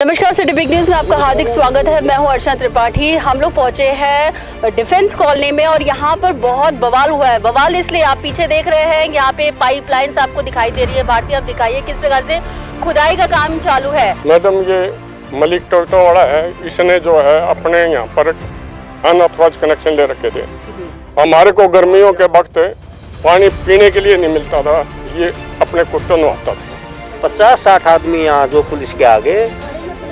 नमस्कार, city big news में आपका हार्दिक स्वागत है। मैं हूं अर्चना त्रिपाठी। हम लोग पहुंचे हैं डिफेंस कॉलोनी में और यहां पर बहुत बवाल हुआ है। बवाल इसलिए, आप पीछे देख रहे हैं, यहां पे पाइपलाइंस आपको दिखाई दे रही है। भारतीय, आप दिखाइए किस प्रकार से खुदाई का काम चालू है। मैडम, ये मलिक टोटो वाला है, इसने जो है अपने यहाँ पर अनऑथराइज कनेक्शन ले रखे थे। हमारे को गर्मियों के वक्त पानी पीने के लिए नहीं मिलता था, ये अपने कुत्तों नहाता था। 50-60 आदमी यहाँ जो पुलिस के आगे,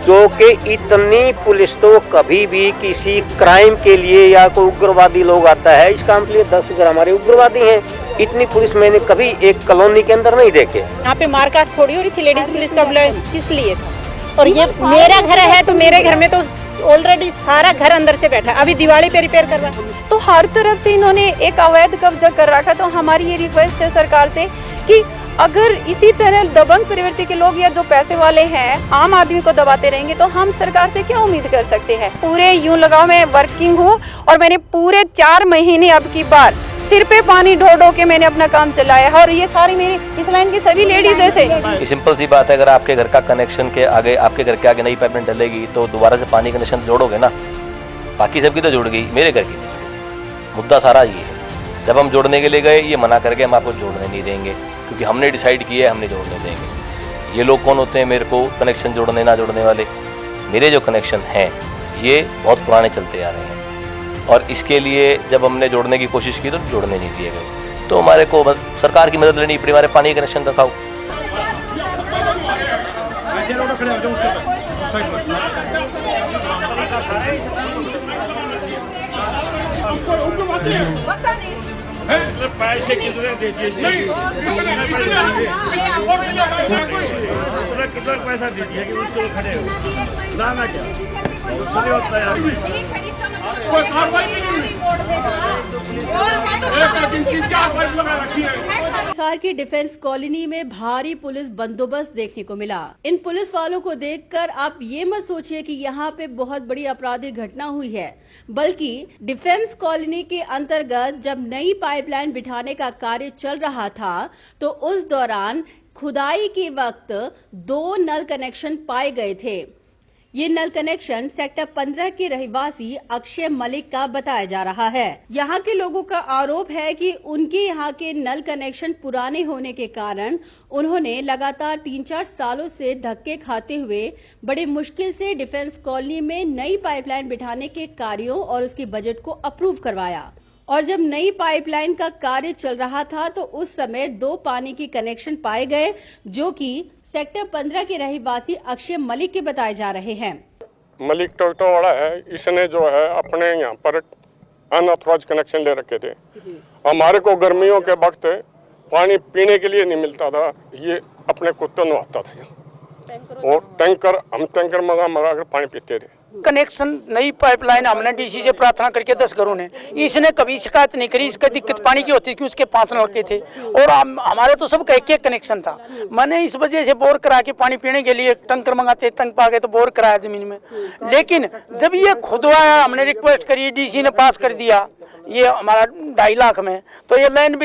जो कि इतनी पुलिस तो कभी भी किसी क्राइम के लिए या कोई उग्रवादी लोग आता है इस काम के लिए 10 अगर हमारे उग्रवादी हैं, इतनी पुलिस मैंने कभी एक कॉलोनी के अंदर नहीं देखे। यहाँ पे मारकाट थोड़ी हो रही थी, लेडीज पुलिस का ब्लड किस लिए था। और ये मेरा घर है तो मेरे घर में तो ऑलरेडी सारा घर अंदर से बैठा है, अभी दिवाली पे रिपेयर कर रहा है। तो हर तरफ से इन्होंने एक अवैध कब्जा कर रखा। तो हमारी ये रिक्वेस्ट है सरकार से कि अगर इसी तरह दबंग प्रवृत्ति के लोग या जो पैसे वाले हैं आम आदमी को दबाते रहेंगे तो हम सरकार से क्या उम्मीद कर सकते हैं। पूरे यूं लगाओ मैं वर्किंग हूँ और मैंने पूरे 4 महीने अब की बार सिर पे पानी ढो के मैंने अपना काम चलाया है। और ये सारी मेरी इस लाइन की सभी लेडीज ऐसे। सिंपल सी बात है, अगर आपके घर का कनेक्शन के आगे, आपके घर के आगे नई पाइपलाइन डलेगी तो दोबारा से पानी कनेक्शन जोड़ोगे ना। बाकी सबकी तो जुड़ गई, मेरे घर की नहीं जुड़ी। मुद्दा सारा ये है, जब हम जोड़ने के लिए गए ये मना करके हम आपको जोड़ने नहीं देंगे, क्योंकि हमने डिसाइड किया है हम नहीं जोड़ने देंगे। ये लोग कौन होते हैं मेरे को कनेक्शन जोड़ने ना जोड़ने वाले? मेरे जो कनेक्शन हैं ये बहुत पुराने चलते आ रहे हैं और इसके लिए जब हमने जोड़ने की कोशिश की तो जोड़ने नहीं दिए गए। तो हमारे को सरकार की मदद लेनी पड़ी, हमारे पानी कनेक्शन रखाओ। पैसे कितने दीजिए, कितना पैसा दीजिए कि उसको खड़े हो ना क्या सही होता है। हिसार की डिफेंस कॉलोनी में भारी पुलिस बंदोबस्त देखने को मिला। इन पुलिस वालों को देखकर आप ये मत सोचिए कि यहाँ पे बहुत बड़ी आपराधिक घटना हुई है, बल्कि डिफेंस कॉलोनी के अंतर्गत जब नई पाइपलाइन बिठाने का कार्य चल रहा था तो उस दौरान खुदाई के वक्त 2 नल कनेक्शन पाए गए थे। ये नल कनेक्शन सेक्टर 15 के रहवासी अक्षय मलिक का बताया जा रहा है। यहाँ के लोगों का आरोप है कि उनके यहाँ के नल कनेक्शन पुराने होने के कारण उन्होंने लगातार 3-4 सालों से धक्के खाते हुए बड़े मुश्किल से डिफेंस कॉलोनी में नई पाइपलाइन बिठाने के कार्यों और उसके बजट को अप्रूव करवाया। और जब नई पाइपलाइन का कार्य चल रहा था तो उस समय 2 पानी के कनेक्शन पाए गए, जो कि सेक्टर 15 के रहवासी अक्षय मलिक के बताए जा रहे हैं। मलिक टोटो वाला है, इसने जो है अपने यहाँ पर अनऑथराइज कनेक्शन ले रखे थे। हमारे को गर्मियों के वक्त पानी पीने के लिए नहीं मिलता था, ये अपने कुत्तों नहाता था और टैंकर, हम टैंकर मंगा कर पानी पीते थे। कनेक्शन नई पाइपलाइन हमने डीसी से प्रार्थना करके 10 घरों ने, इसने कभी शिकायत नहीं करी। इसका दिक्कत पानी की होती थी, उसके 5 नलके थे और हमारे तो सब एक कनेक्शन था। मैंने इस वजह से बोर करा के पानी पीने के लिए टंकर मंगाते, टंक पा गए तो बोर कराया जमीन में। लेकिन जब ये खुदवाया, हमने रिक्वेस्ट करी, डीसी ने पास कर दिया ये हमारा 2.5 लाख में। तो ये लाइन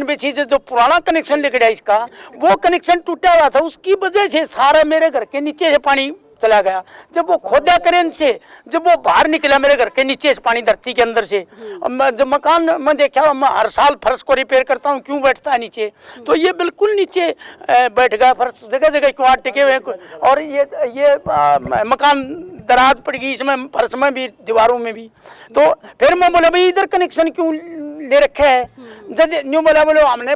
बिछी जो पुराना कनेक्शन लिख गया इसका, वो कनेक्शन टूटा हुआ था, उसकी वजह से सारा मेरे घर के नीचे से पानी चला गया। जब वो खोदा करें से, जब वो बाहर निकला मेरे घर के नीचे से पानी धरती के अंदर से, जब मकान में देखा, मैं हर साल फर्श को रिपेयर करता हूँ, क्यों बैठता है नीचे, तो ये बिल्कुल नीचे बैठ गया फर्श, जगह जगह क्यों टिके हुए। और ये मकान दराज पड़ गई इसमें, फर्श में भी, दीवारों में भी। तो फिर मैं बोला भाई इधर कनेक्शन क्यों ले रखा है, जब न्यू बोला हमने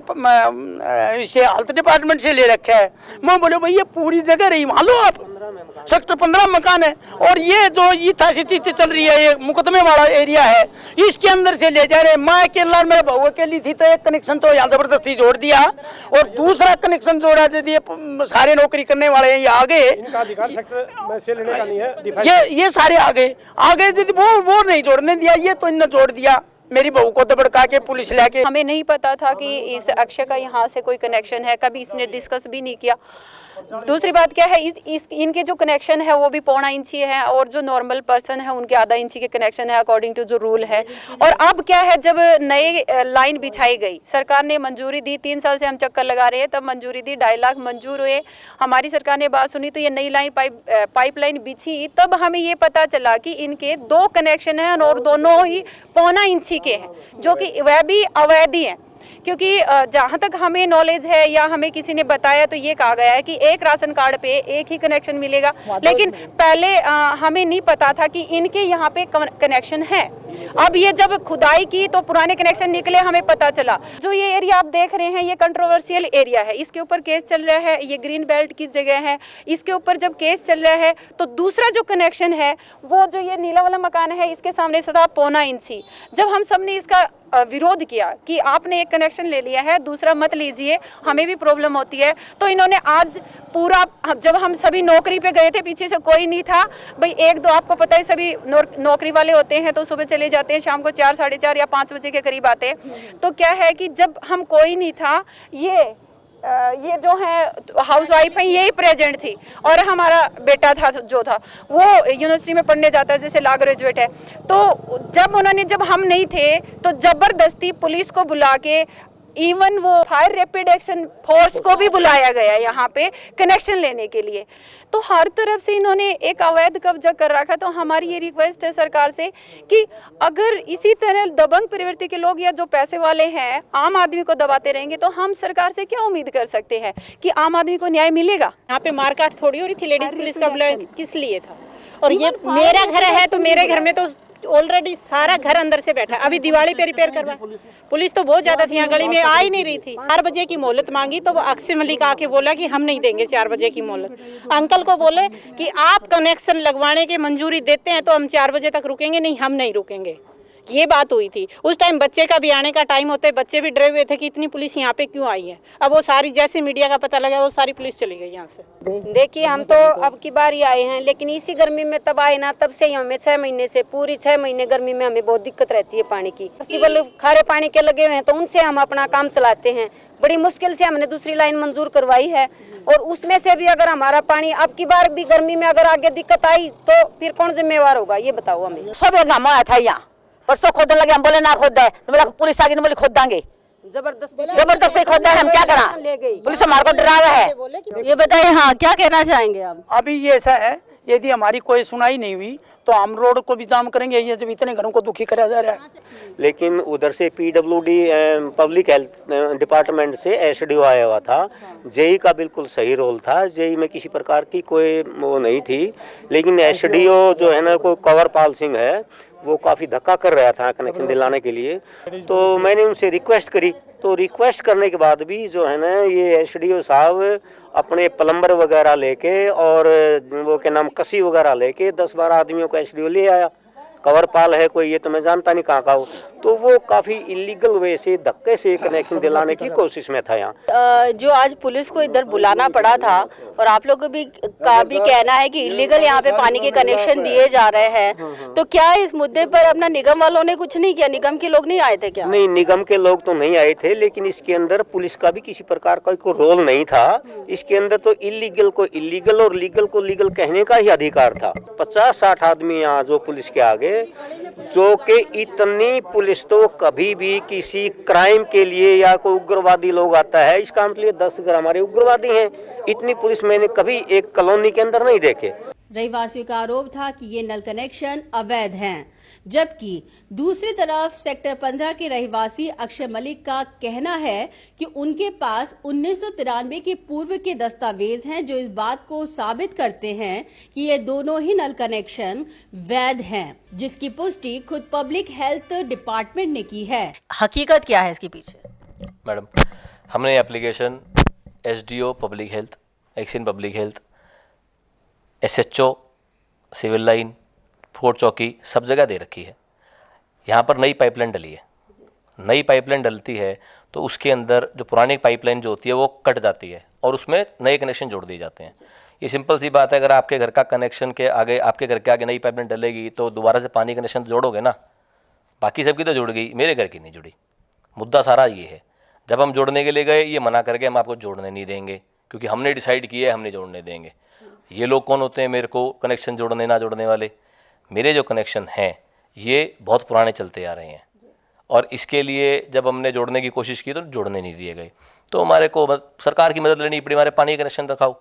इसे हेल्थ डिपार्टमेंट से ले रखा है। मैं बोले भाई ये पूरी जगह रही, मान लो आप सेक्टर 15 मकान है और ये जो यथास्थिति चल रही है, ये मुकदमे वाला एरिया है, इसके अंदर से ले जा रहे। मैं अकेला, मेरे बहू अकेली थी, तो एक कनेक्शन तो यहाँ जबरदस्ती जोड़ दिया और दूसरा कनेक्शन जोड़ा। यदि सारे नौकरी करने वाले हैं ये आगे, ये सारे आगे यदि वो नहीं जोड़ने दिया, ये तो इन्होंने जोड़ दिया। मेरी बहू को दबड़का के पुलिस लेके। हमें नहीं पता था कि इस अक्षय का यहाँ से कोई कनेक्शन है, कभी इसने डिस्कस भी नहीं किया। दूसरी बात क्या है, इनके जो कनेक्शन है वो भी 1.25 इंची है और जो नॉर्मल पर्सन है उनके आधा इंची के कनेक्शन है अकॉर्डिंग टू जो रूल है। और अब क्या है, जब नई लाइन बिछाई गई, सरकार ने मंजूरी दी, 3 साल से हम चक्कर लगा रहे हैं, तब मंजूरी दी, 2.5 लाख मंजूर हुए, हमारी सरकार ने बात सुनी, तो ये नई लाइन पाइपलाइन बिछी, तब हमें ये पता चला कि इनके 2 कनेक्शन हैं और दोनों ही 1.25 इंची के हैं, जो कि वह भी अवैध है। क्योंकि जहाँ तक हमें नॉलेज है या हमें किसी ने बताया तो ये कहा गया है कि एक राशन कार्ड पे एक ही कनेक्शन मिलेगा, लेकिन पहले हमें नहीं पता था कि इनके यहाँ पे कनेक्शन है। अब ये जब खुदाई की तो पुराने कनेक्शन निकले, हमें पता चला। जो ये एरिया आप देख रहे हैं ये कंट्रोवर्शियल एरिया है, इसके ऊपर केस चल रहा है, ये ग्रीन बेल्ट की जगह है, इसके ऊपर जब केस चल रहा है तो दूसरा जो कनेक्शन है वो जो ये नीला वाला मकान है इसके सामने से था 1.25 इंची। जब हम सब ने इसका विरोध किया कि आपने एक कनेक्शन ले लिया है, दूसरा मत लीजिए, हमें भी प्रॉब्लम होती है, तो इन्होंने आज पूरा, जब हम सभी नौकरी पे गए थे, पीछे से कोई नहीं था भाई, 1-2 आपको पता है सभी नौकरी वाले होते हैं तो सुबह चले जाते हैं, शाम को 4, 4:30 या 5 बजे के करीब आते हैं। तो क्या है कि जब हम कोई नहीं था, ये जो है हाउस वाइफ है यही प्रेजेंट थी और हमारा बेटा था जो था वो यूनिवर्सिटी में पढ़ने जाता है, जैसे लॉ ग्रेजुएट है। तो जब हम नहीं थे तो जबरदस्ती पुलिस को बुला के, इवन वो फायर रैपिड एक्शन फोर्स को भी बुलाया गया यहाँ पे कनेक्शन लेने के लिए। तो हर तरफ से इन्होंने एक अवैध कब्जा कर रखा। तो हमारी ये रिक्वेस्ट है सरकार से कि अगर इसी तरह दबंग प्रवृत्ति के लोग या जो पैसे वाले हैं आम आदमी को दबाते रहेंगे तो हम सरकार से क्या उम्मीद कर सकते हैं कि आम आदमी को न्याय मिलेगा। यहाँ पे मारकाट थोड़ी हो रही थी, लेडीज पुलिस का बुलाया किस लिए था? और ये मेरा घर है तो मेरे घर में तो ऑलरेडी सारा घर अंदर से बैठा है। अभी दिवाली पे रिपेयर करवा, पुलिस तो बहुत ज्यादा थी, यहाँ गली में आ ही नहीं रही थी। 4 बजे की मोहलत मांगी तो वो अक्षय मलिक आके बोला कि हम नहीं देंगे 4 बजे की मोहलत। अंकल को बोले कि आप कनेक्शन लगवाने की मंजूरी देते हैं तो हम 4 बजे तक रुकेंगे, नहीं हम नहीं रुकेंगे। ये बात हुई थी। उस टाइम बच्चे का भी आने का टाइम होता है, बच्चे भी डरे हुए थे कि इतनी पुलिस यहाँ पे क्यों आई है। अब वो सारी, जैसे मीडिया का पता लगा वो सारी पुलिस चली गई यहाँ से। देखिए हम तो अब की बार ही आए हैं, लेकिन इसी गर्मी में तब आए ना, तब से ही हमें 6 महीने से, पूरी 6 महीने गर्मी में हमें बहुत दिक्कत रहती है पानी की। केवल खारे पानी के लगे हुए हैं तो उनसे हम अपना काम चलाते हैं। बड़ी मुश्किल से हमने दूसरी लाइन मंजूर करवाई है और उसमें से भी अगर हमारा पानी अब की बार भी गर्मी में अगर आगे दिक्कत आई तो फिर कौन जिम्मेवार होगा, ये बताओ हमें। सब गाँव आया था यहाँ, परसों खोदने लगे, हम बोले ना खोद है, तो बोला पुलिस आ गई, बोले खोद देंगे, जबरदस्ती खोदा है, हम क्या करा, पुलिस हमारे को डरावा है। ये बताइए, हाँ क्या कहना चाहेंगे आप? अभी ये ऐसा है, यदि हमारी कोई सुनाई नहीं हुई तो हम रोड को भी जाम करेंगे, ये जब इतने घरों को दुखी कराया जा रहा है। लेकिन उधर से PWD पब्लिक हेल्थ डिपार्टमेंट से SDO आया हुआ था, जेई का बिल्कुल सही रोल था, जेई में किसी प्रकार की कोई वो नहीं थी। लेकिन SDO जो है ना, कोई कंवरपाल सिंह है, वो काफ़ी धक्का कर रहा था कनेक्शन दिलाने के लिए। तो मैंने उनसे रिक्वेस्ट करी, तो रिक्वेस्ट करने के बाद भी जो है ना, ये SDO साहब अपने प्लम्बर वगैरह लेके और वो के नाम कसी वगैरह लेके 10-12 आदमियों को SDO ले आया। कंवरपाल है कोई, ये तो मैं जानता नहीं कहाँ का हो। तो वो काफ़ी इलीगल वे से धक्के से कनेक्शन दिलाने की कोशिश में था यहाँ। जो आज पुलिस को इधर बुलाना पड़ा था और आप लोग का भी कहना है कि इलीगल यहाँ पे पानी के कनेक्शन दिए जा रहे हैं, तो क्या इस मुद्दे पर अपना निगम वालों ने कुछ नहीं किया? निगम के लोग नहीं आए थे क्या? नहीं, निगम के लोग तो नहीं आए थे, लेकिन इसके अंदर पुलिस का भी किसी प्रकार का कोई रोल नहीं था। इसके अंदर तो इलीगल को इलीगल और लीगल को लीगल कहने का ही अधिकार था। 50-60 आदमी यहाँ जो पुलिस के आगे, जो कि इतनी पुलिस तो कभी भी किसी क्राइम के लिए या कोई उग्रवादी लोग आता है, इस काम के लिए 10 घर हमारे उग्रवादी हैं, इतनी पुलिस मैंने कभी एक कॉलोनी के अंदर नहीं देखे। रहीवासियों का आरोप था कि ये नल कनेक्शन अवैध हैं, जबकि दूसरी तरफ सेक्टर 15 के रहवासी अक्षय मलिक का कहना है कि उनके पास 1993 के पूर्व के दस्तावेज हैं जो इस बात को साबित करते हैं कि ये दोनों ही नल कनेक्शन वैध हैं, जिसकी पुष्टि खुद पब्लिक हेल्थ डिपार्टमेंट ने की है। हकीकत क्या है इसके पीछे? मैडम, हमने application SDO public health, action public health, SHO, civil line, fort चौकी, सब जगह दे रखी है। यहाँ पर नई पाइपलाइन डली है। नई पाइपलाइन डलती है तो उसके अंदर जो पुरानी पाइपलाइन जो होती है वो कट जाती है और उसमें नए कनेक्शन जोड़ दिए जाते हैं। ये सिंपल सी बात है, अगर आपके घर का कनेक्शन के आगे, आपके घर के आगे नई पाइपलाइन डलेगी तो दोबारा से पानी कनेक्शन जोड़ोगे ना। बाकी सबकी तो जुड़ गई, मेरे घर की नहीं जुड़ी। मुद्दा सारा ये है, जब हम जोड़ने के लिए गए ये मना करके हम आपको जोड़ने नहीं देंगे, क्योंकि हमने डिसाइड किया है हमने जोड़ने देंगे। ये लोग कौन होते हैं मेरे को कनेक्शन जोड़ने ना जोड़ने वाले? मेरे जो कनेक्शन हैं ये बहुत पुराने चलते आ रहे हैं और इसके लिए जब हमने जोड़ने की कोशिश की तो जोड़ने नहीं दिए गए, तो हमारे को सरकार की मदद लेनी पड़ी, हमारे पानी कनेक्शन रखाओ।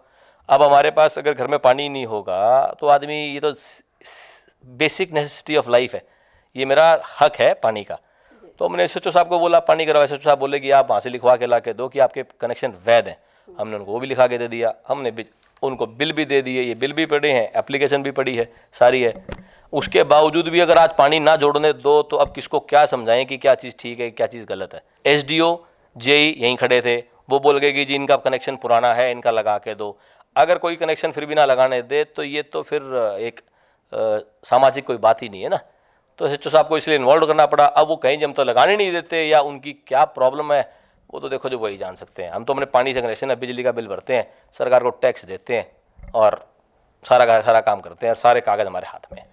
अब हमारे पास अगर घर में पानी नहीं होगा तो आदमी, ये तो बेसिक नेसेसिटी ऑफ लाइफ है, ये मेरा हक है पानी का। तो हमने एसएचओ साहब को बोला पानी करवाओ। एसएचओ साहब बोले कि आप वहाँ से लिखवा के ला के दो कि आपके कनेक्शन वैध हैं। हमने उनको वो भी लिखा के दे दिया, हमने उनको बिल भी दे दिए, ये बिल भी पड़े हैं, एप्लीकेशन भी पड़ी है, सारी है। उसके बावजूद भी अगर आज पानी ना जोड़ने दो तो अब किसको क्या समझाएं कि क्या चीज़ ठीक है क्या चीज़ गलत है। एसडीओ जेई यहीं खड़े थे, वो बोल गए कि जी इनका कनेक्शन पुराना है, इनका लगा के दो। अगर कोई कनेक्शन फिर भी ना लगाने दे तो ये तो फिर एक सामाजिक कोई बात ही नहीं है ना। तो एसएचओ साहब को इसलिए इन्वॉल्व करना पड़ा। अब वो कहीं जब तो लगाने नहीं देते या उनकी क्या प्रॉब्लम है वो तो देखो जो वही जान सकते हैं। हम तो अपने पानी से कनेक्शन है, बिजली का बिल भरते हैं, सरकार को टैक्स देते हैं और सारा काम करते हैं, सारे कागज़ हमारे हाथ में हैं।